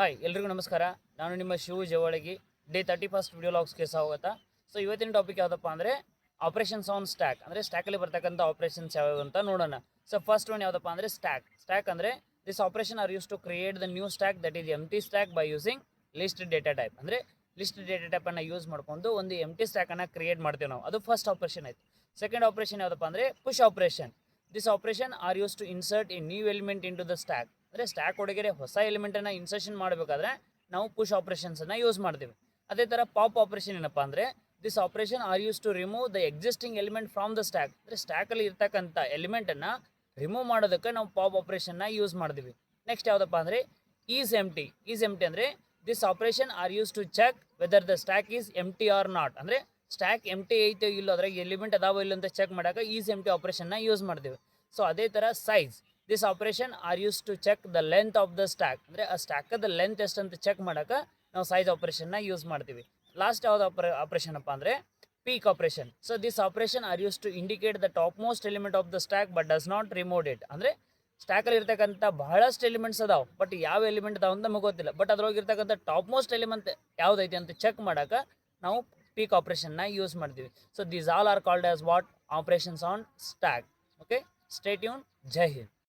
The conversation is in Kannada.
ಹಾಯ್ ಎಲ್ರಿಗೂ ನಮಸ್ಕಾರ. ನಾನು ನಿಮ್ಮ ಶಿವು ಜವಳಗಿ. ಡೇ 31 ವಿಡಿಯೋ ಲಾಗ್ಸ್ಗೆ ಸ್ವಾಗತ. ಸೊ ಇವತ್ತಿನ ಟಾಪಿಕ್ ಯಾವುದಪ್ಪ ಅಂದರೆ ಆಪರೇಷನ್ಸ್ ಆನ್ ಸ್ಟ್ಯಾಕ್. ಅಂದರೆ ಸ್ಟ್ಯಾಕಲ್ಲಿ ಬರ್ತಕ್ಕಂಥ ಆಪರೇಷನ್ಸ್ ಯಾವ್ಯಾವ ಅಂತ ನೋಡೋಣ. ಸೊ ಫಸ್ಟ್ ಒನ್ ಯಾವುದಪ್ಪ ಅಂದರೆ ಸ್ಟ್ಯಾಕ್ ಅಂದರೆ this operation are use to create the new stack that is empty stack by using list data type. ಅಂದರೆ ಲಿಸ್ಟ್ ಡೇಟಾ ಟೈಪನ್ನು ಯೂಸ್ ಮಾಡ್ಕೊಂಡು ಒಂದು ಎಂಟಿ ಸ್ಟ್ಯಾಕನ್ನು ಕ್ರಿಯೇಟ್ ಮಾಡ್ತೀವಿ ನಾವು. ಅದು ಫಸ್ಟ್ ಆಪರೇಷನ್ ಆಯಿತು. ಸೆಕೆಂಡ್ ಆಪರೇಷನ್ ಯಾವುದಪ್ಪ ಅಂದರೆ push operation. This operation are use to insert a new element into the stack. ಅಂದರೆ ಸ್ಟ್ಯಾಕ್ ಒಳಗಡೆ ಹೊಸ ಎಲಿಮೆಂಟನ್ನು ಇನ್ಸರ್ಷನ್ ಮಾಡಬೇಕಾದ್ರೆ ನಾವು ಪುಷ್ ಆಪರೇಷನ್ಸನ್ನು ಯೂಸ್ ಮಾಡ್ತೀವಿ. ಅದೇ ಥರ ಪಾಪ್ ಆಪರೇಷನ್ ಏನಪ್ಪ ಅಂದರೆ this operation are use to remove the existing element from the stack. ಅಂದರೆ ಸ್ಟ್ಯಾಕಲ್ಲಿ ಇರ್ತಕ್ಕಂಥ ಎಲಿಮೆಂಟನ್ನು ರಿಮೂವ್ ಮಾಡೋದಕ್ಕೆ ನಾವು ಪಾಪ್ ಆಪರೇಷನ್ನ ಯೂಸ್ ಮಾಡ್ತೀವಿ. ನೆಕ್ಸ್ಟ್ ಯಾವುದಪ್ಪ ಅಂದರೆ ಈಸ್ ಎಂಟಿ ಅಂದರೆ this operation are use to check whether the stack is empty or not. ಅಂದರೆ ಸ್ಟ್ಯಾಕ್ ಎಂಟಿ ಐತೋ ಇಲ್ಲೋ ಅದ್ರಾಗ ಎಲಿಮೆಂಟ್ ಅದಾವೋ ಇಲ್ಲ ಅಂತ ಚೆಕ್ ಮಾಡೋಕೆ ಈಸ್ ಎಂಟಿ ಆಪರೇಷನ್ನ ಯೂಸ್ ಮಾಡ್ತೀವಿ. ಸೊ ಅದೇ ಥರ size this operation are use to check the length of the stack. ಅಂದರೆ ಆ ಸ್ಟ್ಯಾಕದ ಲೆಂತ್ ಎಷ್ಟು ಅಂತ ಚೆಕ್ ಮಾಡೋಕೆ ನಾವು ಸೈಜ್ ಆಪರೇಷನ್ನ ಯೂಸ್ ಮಾಡ್ತೀವಿ. ಲಾಸ್ಟ್ ಯಾವ್ದು ಆಪರೇಷನ್ ಅಪ್ಪ ಅಂದರೆ peek operation. So this operation are use to indicate the top most element of the stack but does not remove it. ಅಂದರೆ ಸ್ಟ್ಯಾಕಲ್ಲಿ ಇರ್ತಕ್ಕಂಥ ಬಹಳಷ್ಟು ಎಲಿಮೆಂಟ್ಸ್ ಅದಾವೆ, ಬಟ್ ಯಾವ ಎಲಿಮೆಂಟ್ ಅದಾವ ಅಂತ ನಮಗೆ ಗೊತ್ತಿಲ್ಲ. ಬಟ್ ಅದ್ರೊಳಗಿರ್ತಕ್ಕಂಥ ಟಾಪ್ ಮೋಸ್ಟ್ ಎಲಿಮೆಂಟ್ ಯಾವುದೈತಿ ಅಂತ ಚೆಕ್ ಮಾಡೋಕೆ ನಾವು ಪೀಕ್ ಆಪರೇಷನ್ನ ಯೂಸ್ ಮಾಡ್ತೀವಿ. So these all are called as what operations on stack. Okay, stay tune. Jai Hind.